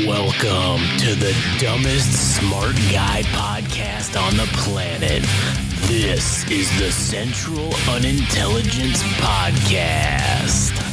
Welcome to the dumbest smart guy podcast on the planet. This is the Central Unintelligence Podcast.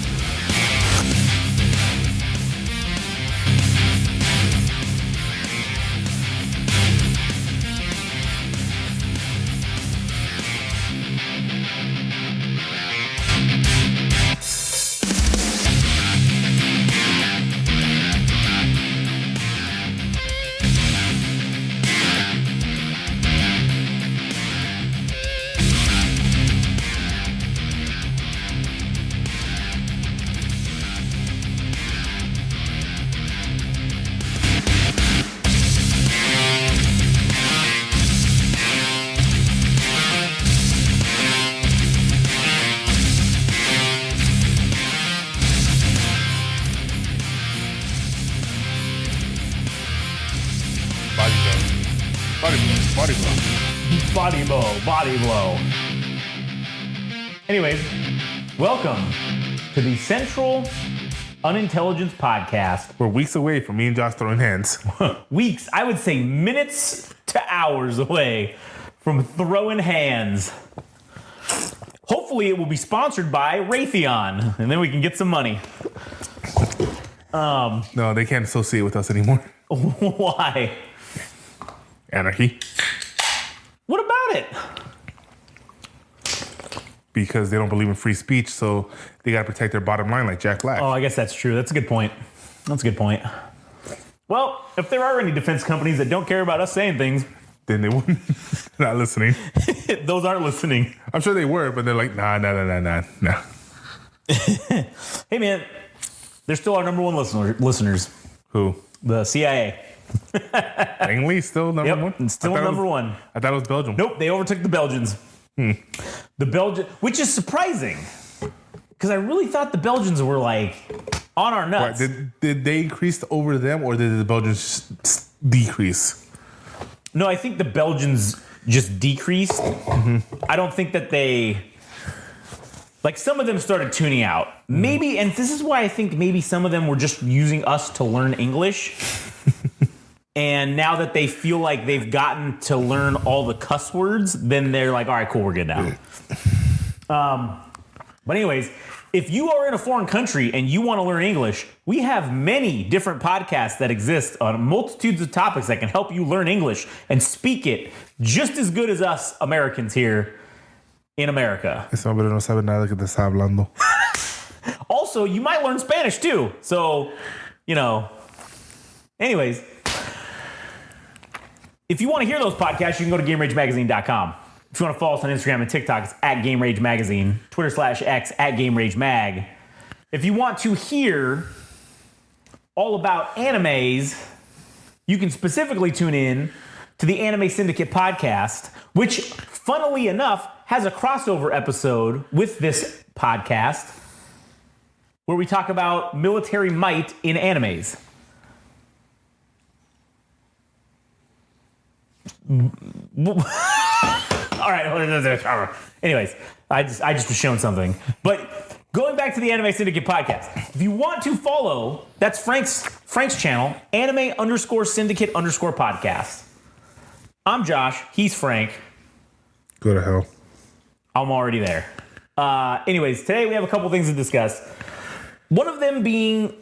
Body blow. Anyways, welcome to the Central Unintelligence Podcast. We're weeks away from me and Josh throwing hands. Weeks, I would say minutes to hours away from throwing hands. Hopefully it will be sponsored by Raytheon, and then we can get some money. No, they can't associate with us anymore. Why? Anarchy. What about it? Because they don't believe in free speech, so they got to protect their bottom line like Jack Black. Oh, I guess that's true. That's a good point. Well, if there are any defense companies that don't care about us saying things, Then they wouldn't. Not listening. those aren't listening. I'm sure they were, but they're like, nah. Hey, man, they're still our number one listeners. Who? The CIA. Langley still number one? Still number one. I thought it was Belgium. Nope, they overtook the Belgians. The Belgian, which is surprising, because I really thought the Belgians were like on our nuts. Right. Did they increase over them, or did the Belgians decrease? No, I think the Belgians just decreased. I don't think that they, like, some of them started tuning out. Maybe, and this is why I think maybe some of them were just using us to learn English. And now that they feel like they've gotten to learn all the cuss words, then they're like, all right, cool, we're good now. But anyways, if you are in a foreign country and you want to learn English, we have many different podcasts that exist on multitudes of topics that can help you learn English and speak it just as good as us Americans here in America. Ese hombre no sabe nada que te está hablando. Also, you might learn Spanish too. So, anyways, if you want to hear those podcasts, you can go to GameRageMagazine.com. If you want to follow us on Instagram and TikTok, it's at Game Rage Magazine, Twitter/X at Game Rage Mag. If you want to hear all about animes, you can specifically tune in to the Anime Syndicate podcast, which, funnily enough, has a crossover episode with this podcast where we talk about military might in animes. All right. Anyways, I just was shown something. But going back to the Anime Syndicate podcast, if you want to follow, that's Frank's channel, anime_syndicate_podcast. I'm Josh. He's Frank. Go to hell. I'm already there. Anyways, today we have a couple things to discuss. One of them being,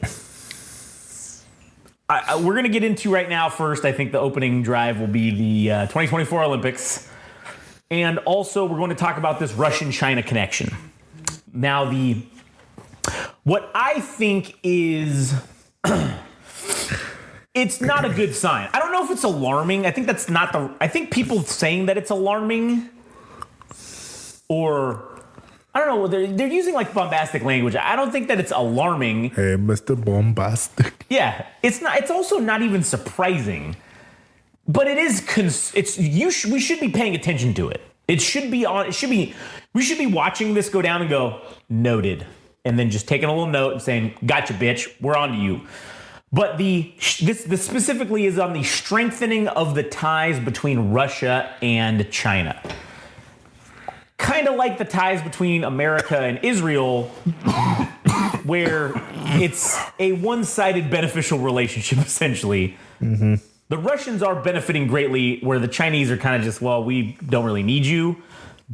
we're going to get into right now first. I think the opening drive will be the 2024 Olympics. And also, we're going to talk about this Russian-China connection. Now, what I think is, it's not a good sign. I don't know if it's alarming. I think that's not I think people saying that it's alarming, or, I don't know, they're using like bombastic language. I don't think that it's alarming. Hey, Mr. Bombastic. Yeah, it's not. It's also not even surprising. But it is. We should be paying attention to it. It should be on. We should be watching this go down and go noted, and then just taking a little note and saying, "Gotcha, bitch. We're on to you." But this specifically is on the strengthening of the ties between Russia and China. Kind of like the ties between America and Israel where it's a one-sided beneficial relationship, essentially. Mm-hmm. The Russians are benefiting greatly, where the Chinese are kind of just, well, we don't really need you,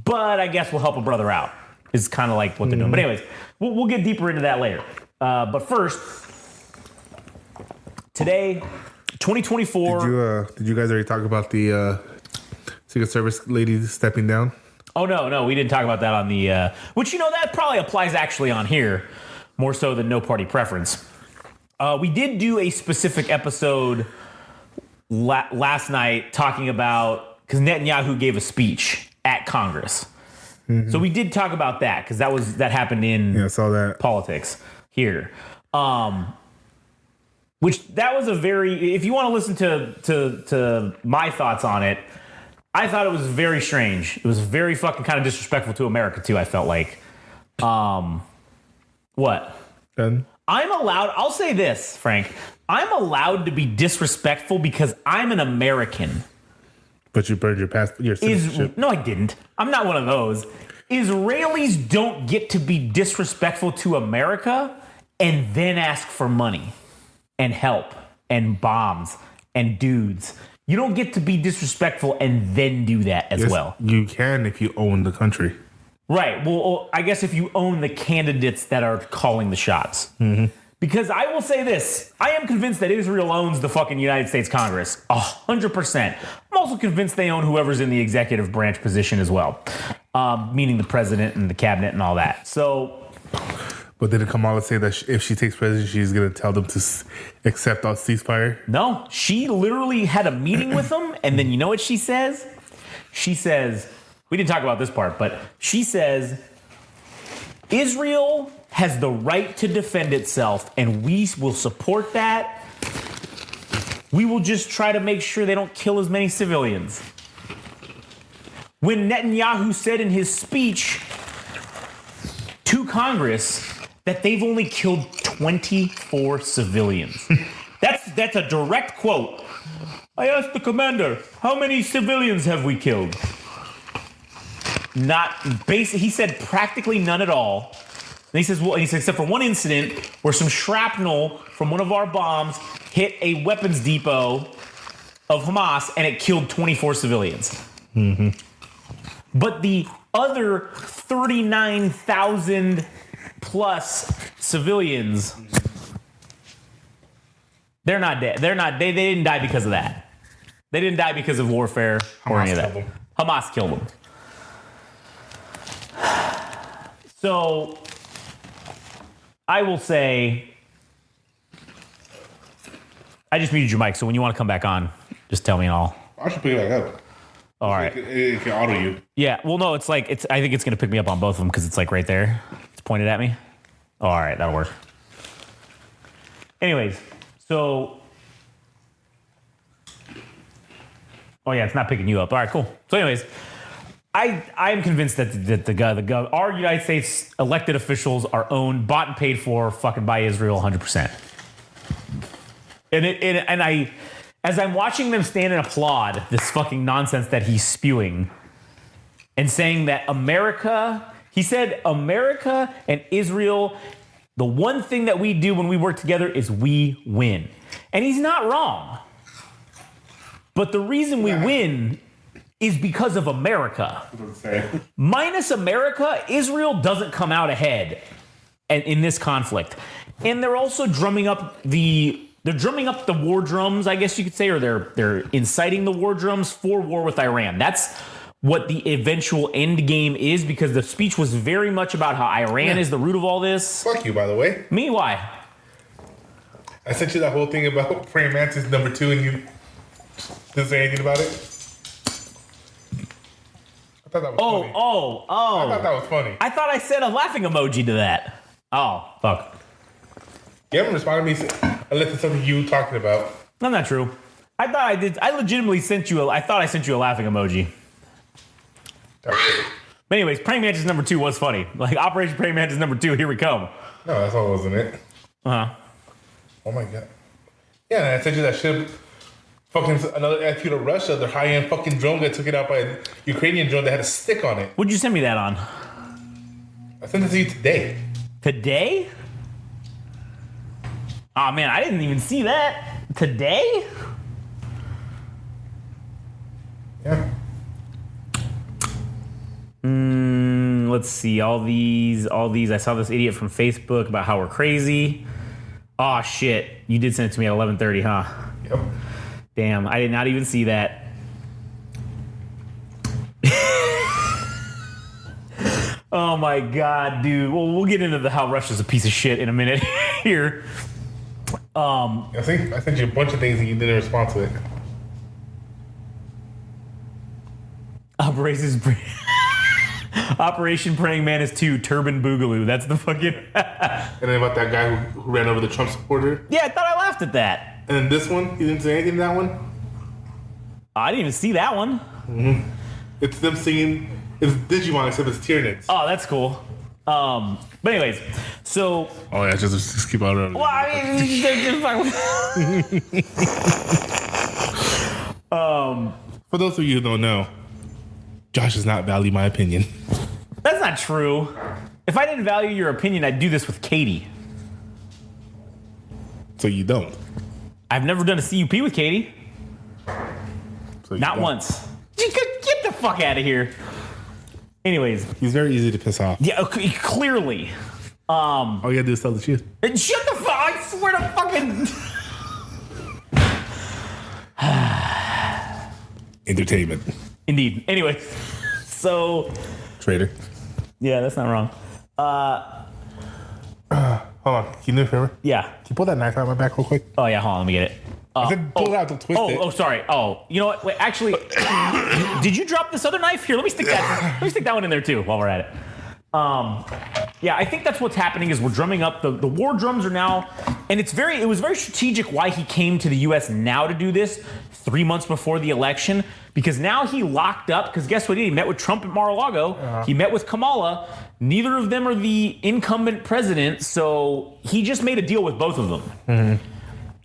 but I guess we'll help a brother out. Is kind of like what they're doing. But anyways, we'll get deeper into that later. But first, today, 2024. Did you guys already talk about the Secret Service lady stepping down? Oh, no, we didn't talk about that on the... which, that probably applies actually on here, more so than no party preference. We did do a specific episode last night talking about... Because Netanyahu gave a speech at Congress. Mm-hmm. So we did talk about that, because that happened in I saw that. Politics here. Which that was a very... If you want to listen to my thoughts on it, I thought it was very strange. It was very fucking kind of disrespectful to America, too, I felt like. What? Done. I'm allowed... I'll say this, Frank. I'm allowed to be disrespectful because I'm an American. But you burned your citizenship. No, I didn't. I'm not one of those. Israelis don't get to be disrespectful to America and then ask for money and help and bombs and dudes. You don't get to be disrespectful and then do that as well. You can if you own the country. Right. Well, I guess if you own the candidates that are calling the shots. Mm-hmm. Because I will say this. I am convinced that Israel owns the fucking United States Congress. 100%. I'm also convinced they own whoever's in the executive branch position as well. Meaning the president and the cabinet and all that. So... But did Kamala say that if she takes presidency, she's going to tell them to accept our ceasefire? No. She literally had a meeting with them, and then you know what she says? She says... We didn't talk about this part, but she says... Israel has the right to defend itself, and we will support that. We will just try to make sure they don't kill as many civilians. When Netanyahu said in his speech to Congress that they've only killed 24 civilians. That's a direct quote. I asked the commander, how many civilians have we killed? He said practically none at all. And he says, except for one incident where some shrapnel from one of our bombs hit a weapons depot of Hamas and it killed 24 civilians. Mm-hmm. But the other 39,000 plus civilians, they're not dead. They didn't die because of that. They didn't die because of warfare or any of that. Hamas killed them. So, I will say, I just muted your mic, so when you want to come back on, just tell me and I'll... I should pick it back up. All right. It can auto you. Yeah, well, no, I think it's going to pick me up on both of them because it's like right there. It's pointed at me. Oh, all right, that'll work. Anyways, so... Oh, yeah, it's not picking you up. All right, cool. So anyways... I am convinced that our United States elected officials are owned, bought and paid for, fucking by Israel 100%. And I, as I'm watching them stand and applaud this fucking nonsense that he's spewing, and saying that he said America and Israel, the one thing that we do when we work together is we win, and he's not wrong. But the reason we win is because of America. Minus America, Israel doesn't come out ahead in this conflict. And they're also drumming up the war drums, I guess you could say, or they're inciting the war drums for war with Iran. That's what the eventual end game is, because the speech was very much about how Iran is the root of all this. Fuck you, by the way. Me, why? I sent you that whole thing about praying mantis #2 and you didn't say anything about it. I thought that was funny. Oh. I thought that was funny. I thought I sent a laughing emoji to that. Oh, fuck. You haven't responded to me unless it's something you talking about. That's not true. I thought I did. I legitimately sent you I thought I sent you a laughing emoji. But anyways, Praying Mantis #2 was funny. Like, Operation Praying Mantis #2, here we come. No, that's all wasn't it. Uh-huh. Oh my god. Yeah, and I sent you that shit. Fucking another FU to Russia, their high-end fucking drone that took it out by a Ukrainian drone that had a stick on it. What'd you send me that on? I sent it to you today. Today? Oh man, I didn't even see that today. Yeah. Let's see. All these. I saw this idiot from Facebook about how we're crazy. Oh shit! You did send it to me at 11:30, huh? Yep. Damn, I did not even see that. Oh my god, dude. Well, we'll get into how Russia's a piece of shit in a minute here. I sent you a bunch of things and you didn't respond to it. Operation Praying Mantis 2 Turban Boogaloo. That's the fucking. And then about that guy who ran over the Trump supporter. Yeah, I thought I laughed at that. And then this one, you didn't say anything to that one? I didn't even see that one. Mm-hmm. It's them singing. It's Digimon except it's Tyranids. Oh, that's cool. But anyways, so. Oh yeah, just keep on. Well, I mean, For those of you who don't know, Josh does not value my opinion. that's not true. If I didn't value your opinion, I'd do this with Katie. So you don't. I've never done a CUP with Katie. So you Not don't. once. Get the fuck out of here. Anyways. He's very easy to piss off. Yeah, okay, clearly. All you gotta do is tell the truth. And shut the fuck! I swear to fucking. Entertainment. Indeed. Anyway, so. Traitor. Yeah, that's not wrong. Hold on. Can you do me a favor? Yeah. Can you pull that knife out of my back real quick? Oh yeah, hold on, let me get it. I said pull it out to twist it. Oh, sorry. Oh, you know what? Wait, actually, did you drop this other knife? Here, let me stick that one in there too while we're at it. Yeah, I think that's what's happening is we're drumming up the war drums are now, and it was very strategic why he came to the U.S. now to do this 3 months before the election, because now he locked up, because guess what he did? He met with Trump at Mar-a-Lago, he met with Kamala, neither of them are the incumbent president, so he just made a deal with both of them. Mm-hmm.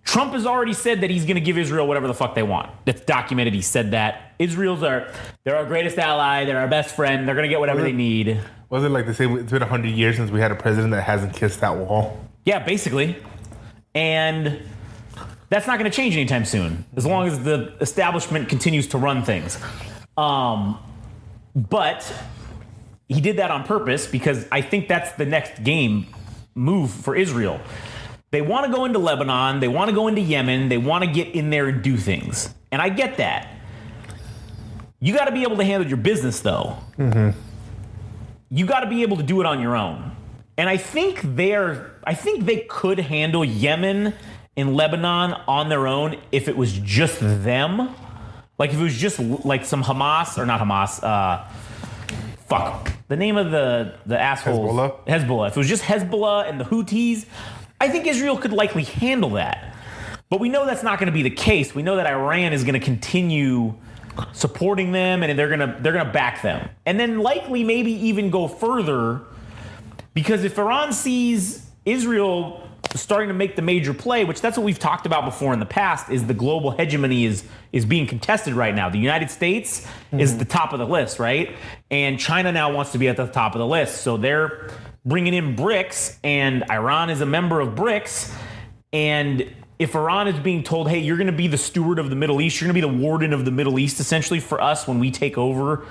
Trump has already said that he's going to give Israel whatever the fuck they want. That's documented. He said that. They're our greatest ally. They're our best friend. They're going to get whatever they need. Was it like they say it's been 100 years since we had a president that hasn't kissed that wall? Yeah, basically. And that's not going to change anytime soon, as long as the establishment continues to run things. But he did that on purpose because I think that's the next game move for Israel. They want to go into Lebanon. They want to go into Yemen. They want to get in there and do things. And I get that. You got to be able to handle your business, though. Mm-hmm. You got to be able to do it on your own. And I think they could handle Yemen and Lebanon on their own if it was just them. Like if it was just like some Hamas, or not Hamas, the name of the assholes. Hezbollah. If it was just Hezbollah and the Houthis, I think Israel could likely handle that. But we know that's not going to be the case. We know that Iran is going to continue supporting them, and they're gonna back them, and then likely maybe even go further, because if Iran sees Israel starting to make the major play, which that's what we've talked about before in the past, is the global hegemony is being contested right now. The United States is at the top of the list, right? And China now wants to be at the top of the list, so they're bringing in BRICS, and Iran is a member of BRICS, and if Iran is being told, hey, you're going to be the steward of the Middle East, you're going to be the warden of the Middle East, essentially, for us when we take over,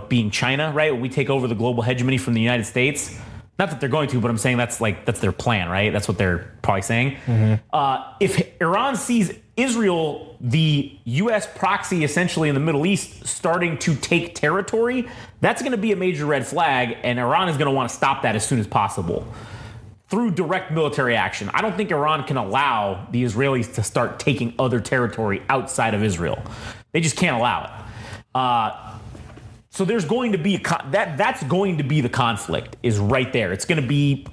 being China, right? When we take over the global hegemony from the United States. Not that they're going to, but I'm saying that's their plan, right? That's what they're probably saying. Mm-hmm. If Iran sees Israel, the U.S. proxy, essentially in the Middle East, starting to take territory, that's going to be a major red flag, and Iran is going to want to stop that as soon as possible through direct military action. I don't think Iran can allow the Israelis to start taking other territory outside of Israel. They just can't allow it. So there's going to be that's going to be the conflict, is right there. It's going to be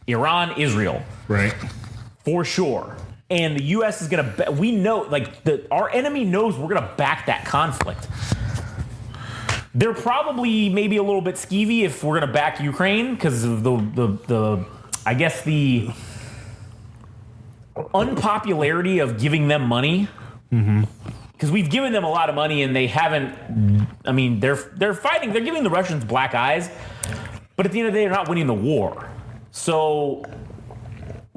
Iran, Israel, right, for sure. And the U.S. is going to. We know, our enemy knows we're going to back that conflict. They're probably maybe a little bit skeevy if we're going to back Ukraine because of the I guess the unpopularity of giving them money. Mm-hmm. Because we've given them a lot of money and they haven't. I mean, they're fighting. They're giving the Russians black eyes, but at the end of the day, they're not winning the war. So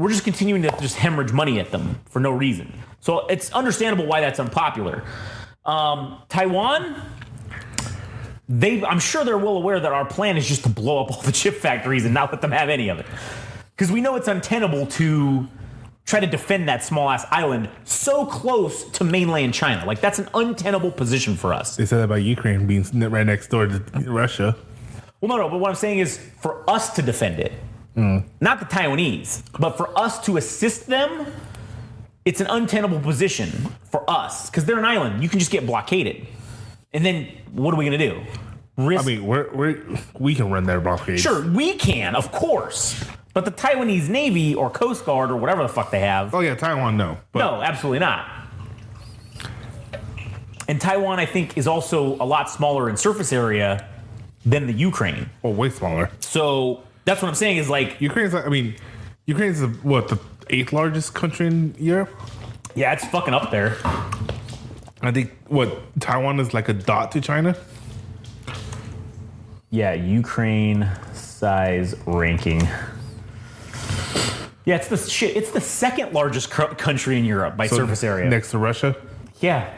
we're just continuing to just hemorrhage money at them for no reason. So it's understandable why that's unpopular. Taiwan, I'm sure they're well aware that our plan is just to blow up all the chip factories and not let them have any of it. Because we know it's untenable to try to defend that small-ass island so close to mainland China. Like, that's an untenable position for us. They said that about Ukraine being right next door to Russia. Well, no, but what I'm saying is for us to defend it, not the Taiwanese, but for us to assist them, it's an untenable position for us because they're an island. You can just get blockaded. And then what are we going to do? I mean, we can run their blockade. Sure, we can, of course. But the Taiwanese Navy or Coast Guard or whatever the fuck they have. Oh, yeah, Taiwan, no. But no, absolutely not. And Taiwan, I think, is also a lot smaller in surface than the Ukraine. Oh, way smaller. So that's what I'm saying is like... Ukraine's the 8th largest country in Europe? Yeah, it's fucking up there. I think, Taiwan is like a dot to China? Yeah, Ukraine size ranking. Yeah, it's the second largest country in Europe by surface area. Next to Russia? Yeah.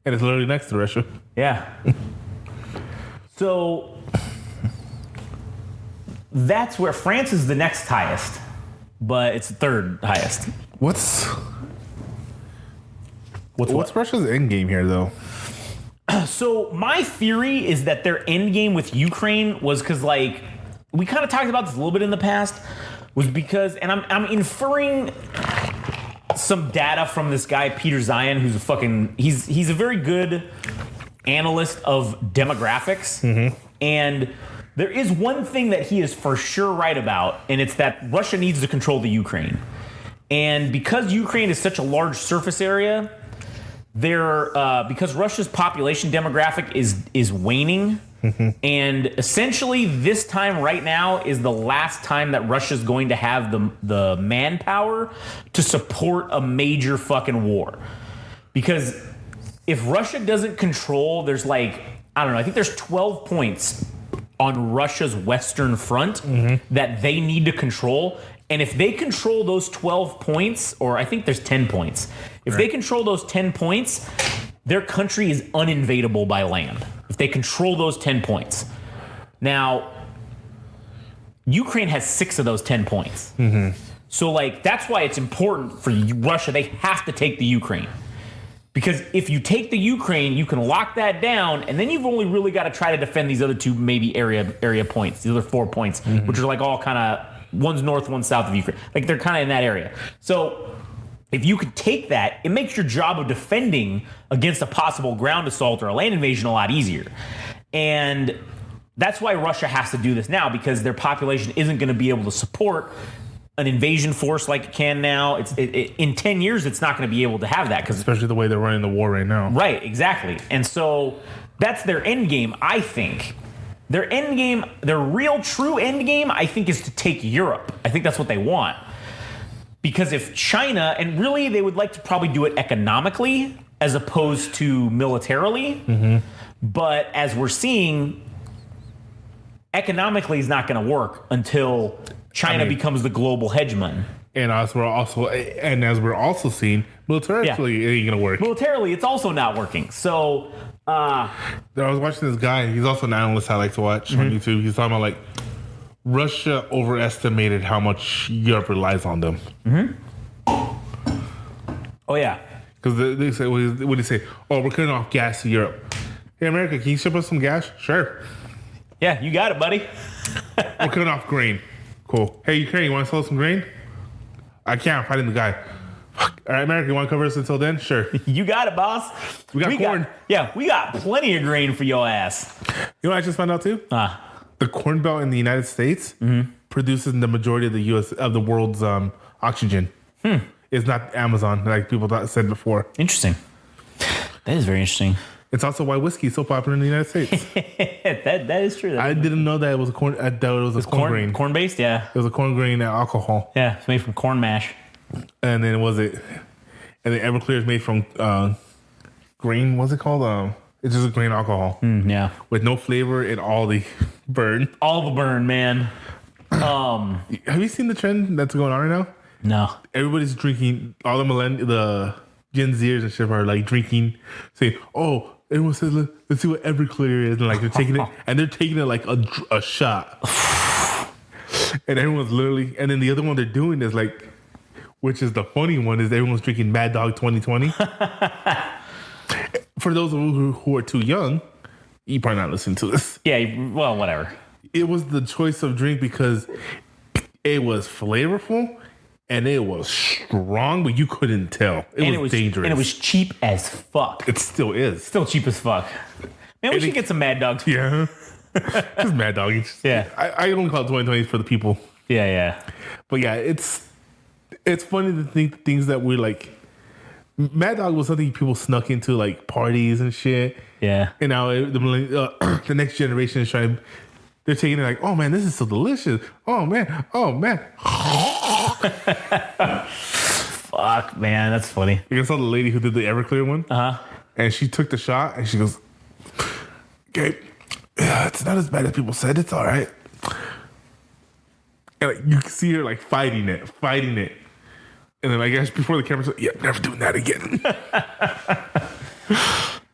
And it's literally next to Russia. Yeah. So that's where France is the next highest, but it's the third highest. What's what? Russia's end game here, though? So my theory is that their end game with Ukraine was because, like, we kind of talked about this a little bit in the past, was because, and I'm inferring some data from this guy Peter Zion, who's he's a very good analyst of demographics, and there is one thing that he is for sure right about, and it's that Russia needs to control the Ukraine, and because Ukraine is such a large surface area, because Russia's population demographic is waning. And essentially, this time right now is the last time that Russia's going to have the manpower to support a major fucking war. Because if Russia doesn't control, there's I think there's 12 points on Russia's western front that they need to control. And if they control those 12 points, or I think there's 10 points, if they control those 10 points, their country is uninvadable by land. If they control those 10 points. Now, Ukraine has 6 of those 10 points. So, that's why it's important for Russia. They have to take the Ukraine. Because if you take the Ukraine, you can lock that down, and then you've only really got to try to defend these other 2 maybe area points, the other 4 points, which are all kind of, one's north, one's south of Ukraine. They're kind of in that area. So if you could take that, it makes your job of defending against a possible ground assault or a land invasion a lot easier. And that's why Russia has to do this now, because their population isn't going to be able to support an invasion force like it can now. In 10 years, it's not going to be able to have that. Especially the way they're running the war right now. Right, exactly. And so that's their end game, I think. Their end game, their real true end game, I think, is to take Europe. I think that's what they want. Because if China, and really they would like to probably do it economically as opposed to militarily, but as we're seeing, economically is not going to work until China becomes the global hegemon. And as we're also seeing, militarily it ain't going to work. Militarily, it's also not working. So I was watching this guy. He's also an analyst I like to watch on YouTube. He's talking about Russia overestimated how much Europe relies on them. Oh yeah, because they say, what do they say? Oh, we're cutting off gas to Europe. Hey, America, can you ship us some gas? Sure. Yeah, you got it, buddy. We're cutting off grain. Cool. Hey, Ukraine, you want to sell us some grain? I can't. I'm fighting the guy. Fuck. All right, America, you want to cover us until then? Sure. You got it, boss. We got corn. We got plenty of grain for your ass. You know what I just found out too? The Corn Belt in the United States produces the majority of the world's oxygen. It's not Amazon, like people said before. Interesting. That is very interesting. It's also why whiskey is so popular in the United States. that is true. I didn't know that it was a corn. That it was a corn grain. Corn based, yeah. It was a corn grain alcohol. Yeah, it's made from corn mash. And then And then Everclear is made from grain. What's it called? It's just a grain alcohol. Yeah. With no flavor and all the burn. All the burn, man. Have you seen the trend that's going on right now? No. Everybody's drinking. All the Gen Zers and shit are like drinking, saying, "Oh, everyone says let's see what Everclear is," and like they're taking it, and they're taking it like a shot. And everyone's literally, and then the other one they're doing is like, which is the funny one, is everyone's drinking Mad Dog 2020. For those of you who are too young, you probably not listen to this. Yeah, well, whatever. It was the choice of drink because it was flavorful and it was strong, but you couldn't tell. It was dangerous. And it was cheap as fuck. It still is. Still cheap as fuck. Man, we should get some Mad Dogs. Yeah. Just Mad Dog. Yeah. I don't call it 2020 for the people. Yeah, yeah. But yeah, it's funny to think things that we're like. Mad Dog was something people snuck into like parties and shit. Yeah. And now the next generation is trying. They're taking it like, oh man, this is so delicious. Oh man. Fuck, man, that's funny. I saw the lady who did the Everclear one. And she took the shot and she goes, "Okay, it's not as bad as people said. It's all right." And like, you can see her like fighting it. And then I guess before the camera said, "Yeah, never doing that again."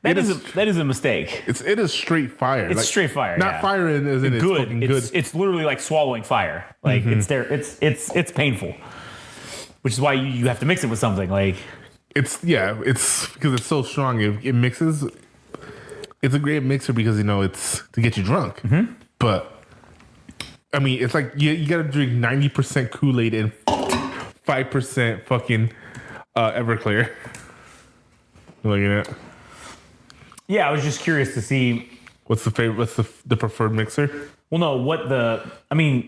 That is a mistake. It is straight fire. It's like, straight fire. Not fire as in it's fucking good. It's literally like swallowing fire. Like it's there. It's painful. Which is why you have to mix it with something like. It's because it's so strong. It mixes. It's a great mixer because it's to get you drunk. Mm-hmm. But I mean, it's like you got to drink 90% Kool-Aid and 5% fucking Everclear. Looking at it. Yeah, I was just curious to see what's the favorite. What's the preferred mixer? Well, no,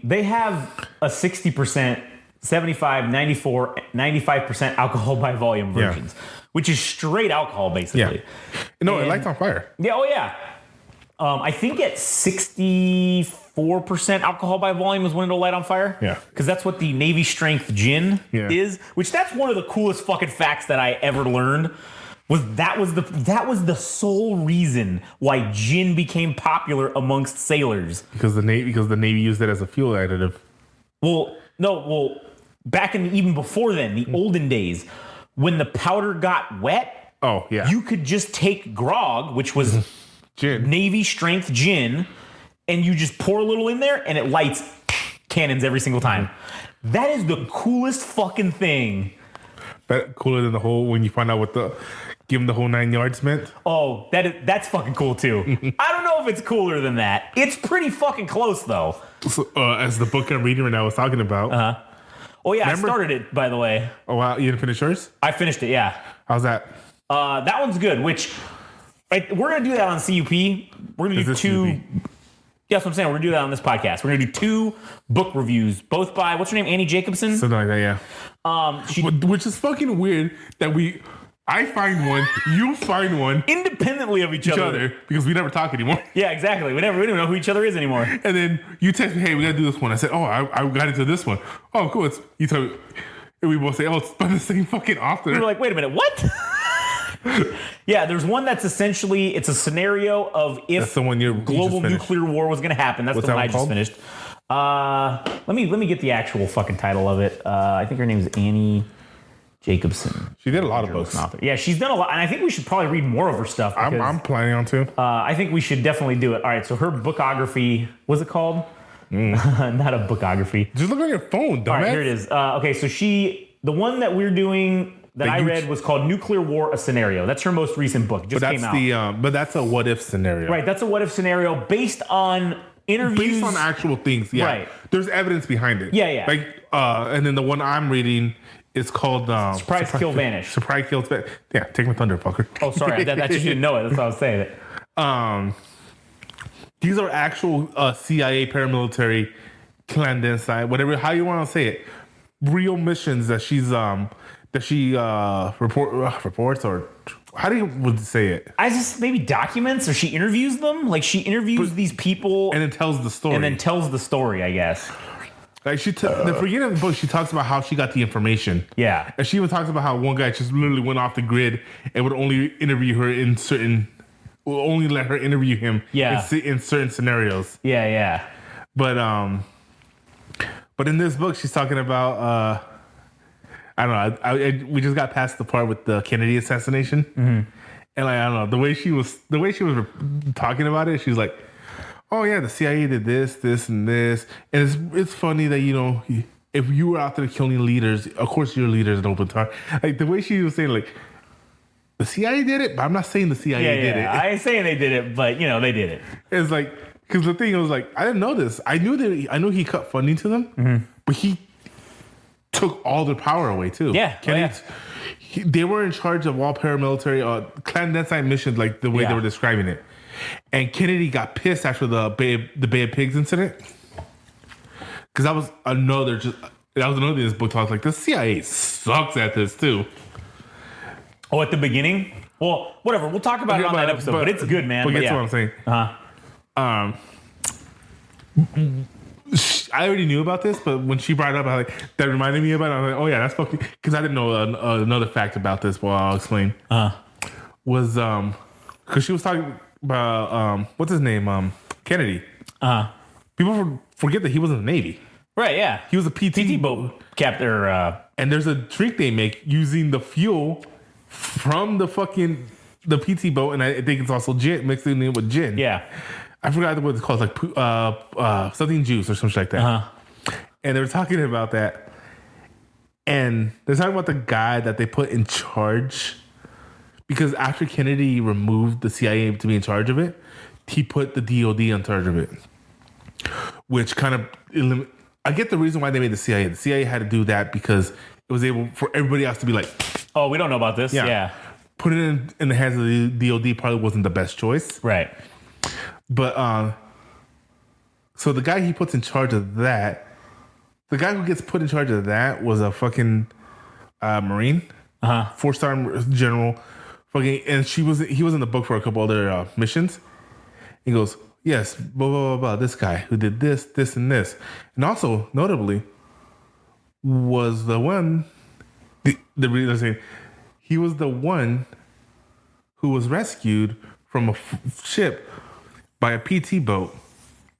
they have a 60%, 75, 94, 95% alcohol by volume versions, which is straight alcohol basically. Yeah. No, it lights on fire. Yeah. Oh yeah. I think at 64% alcohol by volume is when it'll light on fire. Yeah. Because that's what the Navy strength gin is, which that's one of the coolest fucking facts that I ever learned. That was the sole reason why gin became popular amongst sailors. Because the Navy used it as a fuel additive. Back in even before then, the olden days, when the powder got wet, you could just take grog, which was gin, Navy strength gin, and you just pour a little in there, and it lights cannons every single time. That is the coolest fucking thing. That cooler than the whole when you find out what give them the whole 9 yards meant. Oh, that's fucking cool too. I don't know if it's cooler than that. It's pretty fucking close though. So, as the book I'm reading right now was talking about. Oh yeah, remember? I started it by the way. Oh wow, you didn't finish yours? I finished it. Yeah. How's that? That one's good. Which we're gonna do that on CUP. We're gonna do 2. Yeah, that's what I'm saying. We're gonna do that on this podcast. We're gonna do 2 book reviews, both by what's her name, Annie Jacobsen. Something like that. Yeah. Which is fucking weird that I find one, you find one independently of each other because we never talk anymore. Yeah, exactly. We don't know who each other is anymore. And then you text me, "Hey, we gotta do this one." I said, "Oh, I got into this one." "Oh, cool." You tell me, and we both say, "Oh, it's by the same fucking author." We were like, "Wait a minute, what?" Yeah, there's one that's essentially it's a scenario of if the one global nuclear war was going to happen. That's the one I just finished. Let me get the actual fucking title of it. I think her name is Annie Jacobsen. She did a lot of books. Yeah, she's done a lot, and I think we should probably read more of her stuff. I'm planning on to. I think we should definitely do it. All right, so her bookography, what's it called? Not a bookography. Just look on your phone, dumbass. All right, here it is. Okay, so the one that we're doing that I read was called Nuclear War, A Scenario. That's her most recent book. Just came out. But that's a what if scenario. Right, that's a what if scenario based on interviews. Based on actual things, yeah. Right. There's evidence behind it. Yeah, yeah. Like, and then the one I'm reading is called Surprise, Kill, Vanish. Surprise, Kill, Vanish. Yeah, take my thunder, fucker. Oh, sorry. I just didn't know it. That's why I was saying it. These are actual CIA paramilitary clandestine, whatever, how you want to say it, real missions that she reports, or how do you say it? I just maybe documents, or she interviews them. Like she interviews these people and then tells the story. I guess. Like the beginning of the book, she talks about how she got the information. Yeah, and she even talks about how one guy just literally went off the grid and would only interview her will only let her interview him. Yeah. in certain scenarios. Yeah, yeah. But in this book, she's talking about I don't know. We just got past the part with the Kennedy assassination, and like I don't know the way she was talking about it. She was like, "Oh yeah, the CIA did this, this, and this," and it's funny that if you were out there killing leaders, of course your leader's an open target. Like the way she was saying, like the CIA did it, but I'm not saying the CIA did it. I ain't saying they did it, but they did it. It's like because the thing was like I didn't know this. I knew he cut funding to them, but he took all their power away too. Yeah, they were in charge of all paramilitary clandestine missions, like the way they were describing it. And Kennedy got pissed after the Bay of Pigs incident, because that was another thing this book talks like the CIA sucks at this too. Oh, at the beginning? Well, whatever. We'll talk about it on that episode, but it's good, man. But guess what I'm saying? I already knew about this, but when she brought it up, that reminded me about it. I was like, oh yeah, that's fucking... Because I didn't know another fact about this, but I'll explain. Was, because she was talking about, what's his name? Kennedy. People forget that he was in the Navy. Right, yeah. He was a PT boat captain. And there's a drink they make using the fuel from the PT boat, and I think it's also gin, mixing it with gin. Yeah. I forgot what it's called, like something juice or something like that. And they were talking about that. And they're talking about the guy that they put in charge. Because after Kennedy removed the CIA to be in charge of it, he put the DOD in charge of it. Which kind of... I get the reason why they made the CIA. The CIA had to do that because it was able for everybody else to be like... Oh, we don't know about this? Yeah. Put it in the hands of the DOD probably wasn't the best choice. Right. But, so the guy he puts in charge of that, the guy who gets put in charge of that was a fucking Marine, 4-star general, fucking, and he was in the book for a couple other missions. He goes, yes, blah, blah, blah, blah, this guy who did this, this, and this. And also, notably, was the one, the reason I'm saying, he was the one who was rescued from a ship by a PT boat,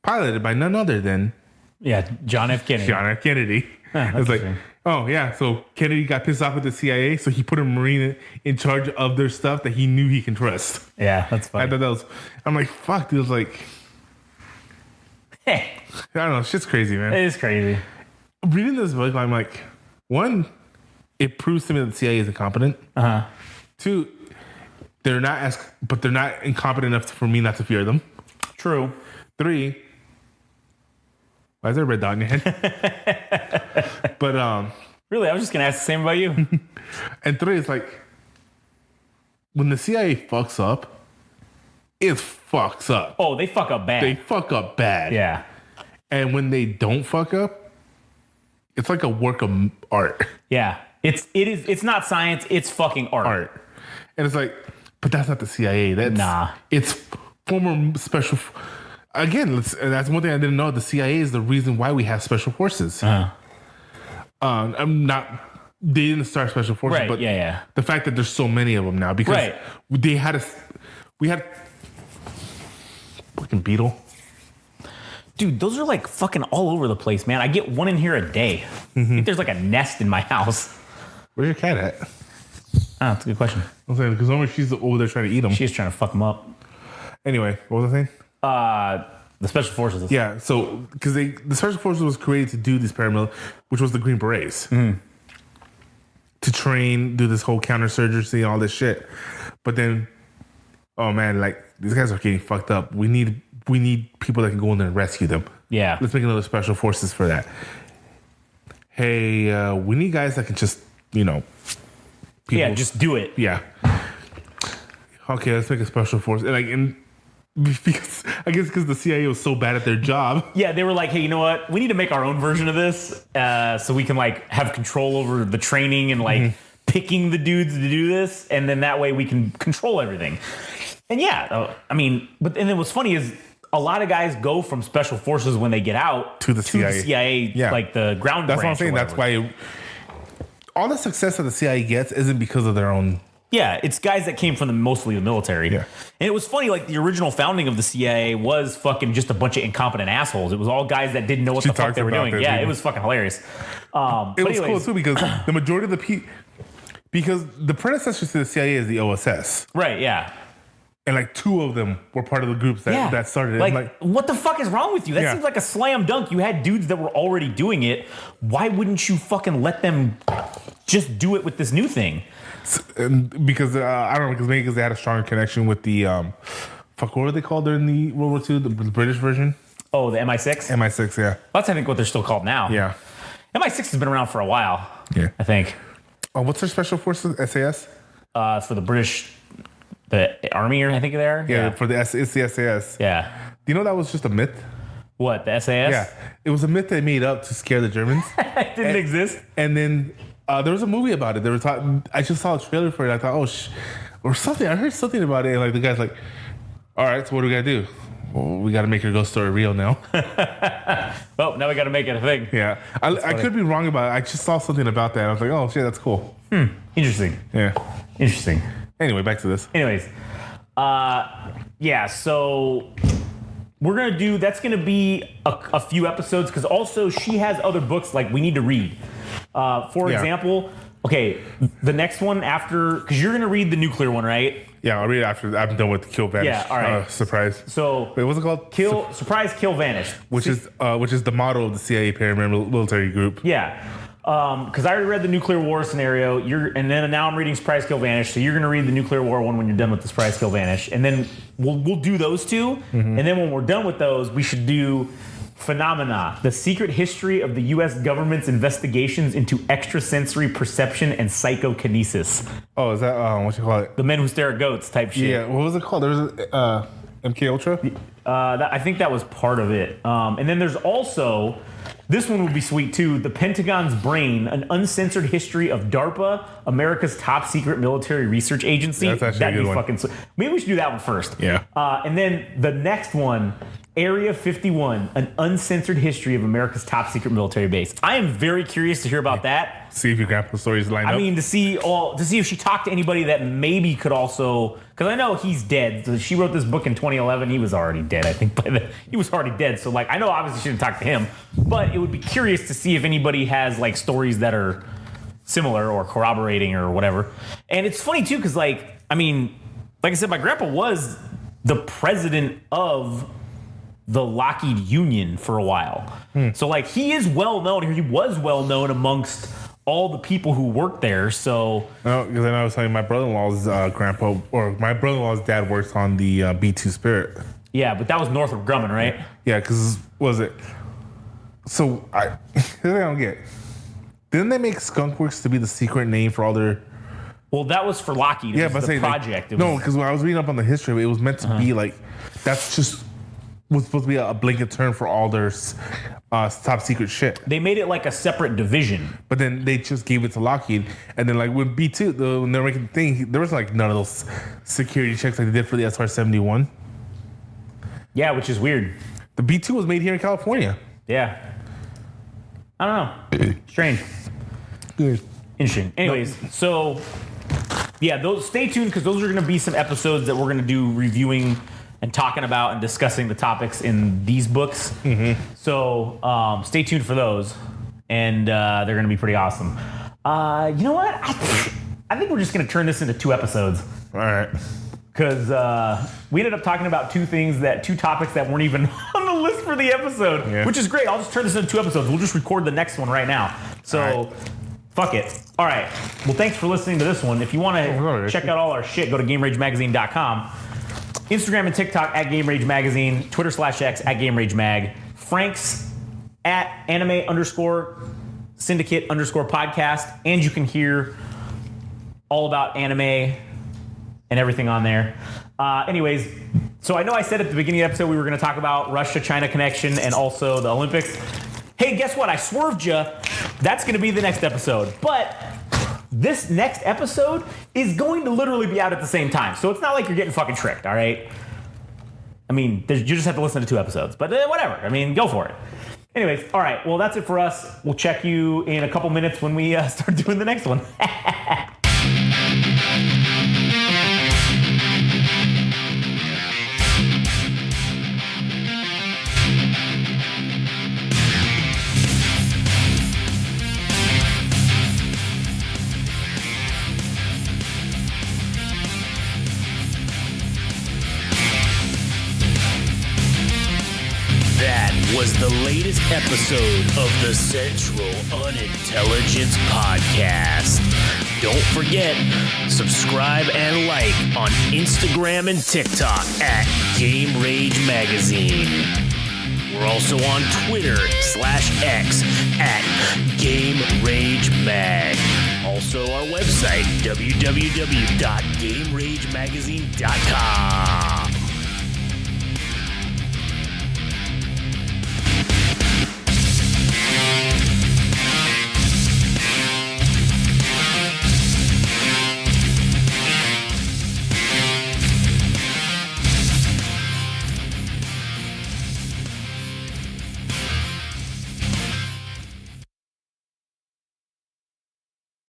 piloted by none other than... Yeah, John F. Kennedy. John F. Kennedy. It's like, oh, yeah, so Kennedy got pissed off with the CIA, so he put a Marine in charge of their stuff that he knew he can trust. Yeah, that's funny. I thought that was... I'm like, fuck, dude. It was like... Hey. I don't know. Shit's crazy, man. It is crazy. Reading this book, I'm like, one, it proves to me that the CIA is incompetent. Two, they're not incompetent enough for me not to fear them. True. 3, why is there a red dot in your head? But really, I was just gonna ask the same about you. And 3 is like, when the CIA fucks up, it fucks up. Oh, they fuck up bad. They fuck up bad. Yeah. And when they don't fuck up, it's like a work of art. Yeah. It's not science. It's fucking art. And it's like, but that's not the CIA. It's former special. Again, that's one thing I didn't know. The CIA is the reason why we have special forces. I'm not. They didn't start special forces, right, but yeah. The fact that there's so many of them now because we had fucking beetle. Dude, those are like fucking all over the place, man. I get one in here a day. I think there's like a nest in my house. Where's your cat at? That's a good question. I'm saying because normally she's over there trying to eat them. She's trying to fuck them up. Anyway, what was I saying? The special forces. Yeah, so because the special forces was created to do these paramilitary, which was the Green Berets, to train, do this whole counterinsurgency, all this shit. But then, oh man, like these guys are getting fucked up. We need people that can go in there and rescue them. Yeah, let's make another special forces for that. Hey, we need guys that can just just do it. Yeah. Okay, let's make a special force. Because I guess because the CIA was so bad at their job. Yeah, they were like, hey, you know what? We need to make our own version of this so we can have control over the training and picking the dudes to do this. And then that way we can control everything. And but then what's funny is a lot of guys go from special forces when they get out to the CIA, like the ground. That's what I'm saying. That's why all the success that the CIA gets isn't because of their own Yeah, it's guys that came from mostly the military. Yeah. And it was funny, like the original founding of the CIA was fucking just a bunch of incompetent assholes. It was all guys that didn't know what the fuck they were doing. Yeah, it was fucking hilarious. It was cool too because the majority of the people, because the predecessors to the CIA is the OSS. Right, yeah. And like 2 of them were part of the groups that started it. Like, what the fuck is wrong with you? That seems like a slam dunk. You had dudes that were already doing it. Why wouldn't you fucking let them just do it with this new thing? And because I don't know, because maybe because they had a stronger connection with the what were they called during the World War II, the British version? Oh, the MI6? MI6, yeah. That's I think what they're still called now. Yeah. MI6 has been around for a while. Yeah. I think. Oh, what's their special forces? SAS? For the British, the Army, or I think they are. Yeah, for it's the SAS. Yeah. Do you know that was just a myth? What, the SAS? Yeah. It was a myth they made up to scare the Germans. It didn't exist. And then there was a movie about it. They were talking. I just saw a trailer for it. I thought, or something. I heard something about it. And like the guy's like, all right, so what do we got to do? Well, we got to make your ghost story real now. Well, now we got to make it a thing. Yeah. I could be wrong about it. I just saw something about that. I was like, oh, shit, that's cool. Interesting. Yeah. Interesting. Anyway, back to this. Anyways, yeah, so we're going to do, that's going to be a few episodes because also she has other books like we need to read. For example, okay, the next one after, because you're going to read the nuclear one, right? Yeah, I'll read it after I'm done with Kill Vanish. Yeah, all right. Surprise. So, wait, what's it called? Surprise, Kill, Vanish. Which is the motto of the CIA paramilitary group. Yeah. Because I already read the nuclear war scenario. And then now I'm reading Surprise, Kill, Vanish. So you're going to read the nuclear war one when you're done with the Surprise, Kill, Vanish, and then we'll do those 2. And then when we're done with those, we should do Phenomena: The Secret History of the U.S. Government's Investigations into Extrasensory Perception and Psychokinesis. Oh, is that what you call it? The Men Who Stare at Goats type shit. Yeah. What was it called? There was a MK Ultra. I think that was part of it. And then there's also. This one would be sweet too. The Pentagon's Brain, an uncensored history of DARPA, America's top secret military research agency. That's actually That'd a good be one. fucking sweet. Maybe we should do that one first. Yeah. And then the next one, Area 51, an uncensored history of America's top secret military base. I am very curious to hear about that. See if your grandpa's stories line up. I mean, to see if she talked to anybody that maybe could also, because I know he's dead. So she wrote this book in 2011. He was already dead, I think. He was already dead. So like, I know obviously she didn't talk to him, but it would be curious to see if anybody has like stories that are similar or corroborating or whatever. And it's funny too, because like, I mean, like I said, my grandpa was the president of the Lockheed Union for a while. So like, he is well known. He was well known amongst all the people who worked there. So no, because then I was telling my brother-in-law's grandpa, or my brother-in-law's dad works on the B-2 Spirit. yeah, but that was Northrop Grumman, right? Yeah, because was it? So here's what I don't get. Didn't they make Skunk Works to be the secret name for all their? Well, that was for Lockheed. It was the project. No, because when I was reading up on the history of it, it was meant to be like that's just was supposed to be a blanket term for all their top secret shit. They made it like a separate division. But then they just gave it to Lockheed, and then like with B-2, when they were making the thing, there was like none of those security checks like they did for the SR-71. Yeah, which is weird. The B-2 was made here in California. Yeah. I don't know. Strange. Good. Interesting. Anyways, so yeah, those stay tuned because those are going to be some episodes that we're going to do reviewing and talking about and discussing the topics in these books. So stay tuned for those, and they're going to be pretty awesome. You know what? I think we're just going to turn this into 2 episodes. All right. Because we ended up talking about 2 topics that weren't even on the list for the episode, which is great. I'll just turn this into 2 episodes. We'll just record the next one right now. So, fuck it. All right. Well, thanks for listening to this one. If you want to check out all our shit, go to GameRageMagazine.com. Instagram and TikTok at Game Rage Magazine. Twitter /X at Game Rage Mag. Frank's at anime_syndicate_podcast. And you can hear all about anime and everything on there. Anyways, so I know I said at the beginning of the episode we were going to talk about Russia-China connection and also the Olympics. Hey, guess what? I swerved you. That's going to be the next episode. But this next episode is going to literally be out at the same time. So it's not like you're getting fucking tricked, all right? I mean, you just have to listen to 2 episodes. But whatever. I mean, go for it. Anyways, all right. Well, that's it for us. We'll check you in a couple minutes when we start doing the next one. That was the latest episode of the Central Unintelligence Podcast. Don't forget, subscribe and like on Instagram and TikTok at Game Rage Magazine. We're also on Twitter/X at Game Rage Mag. Also our website, www.GameRageMagazine.com.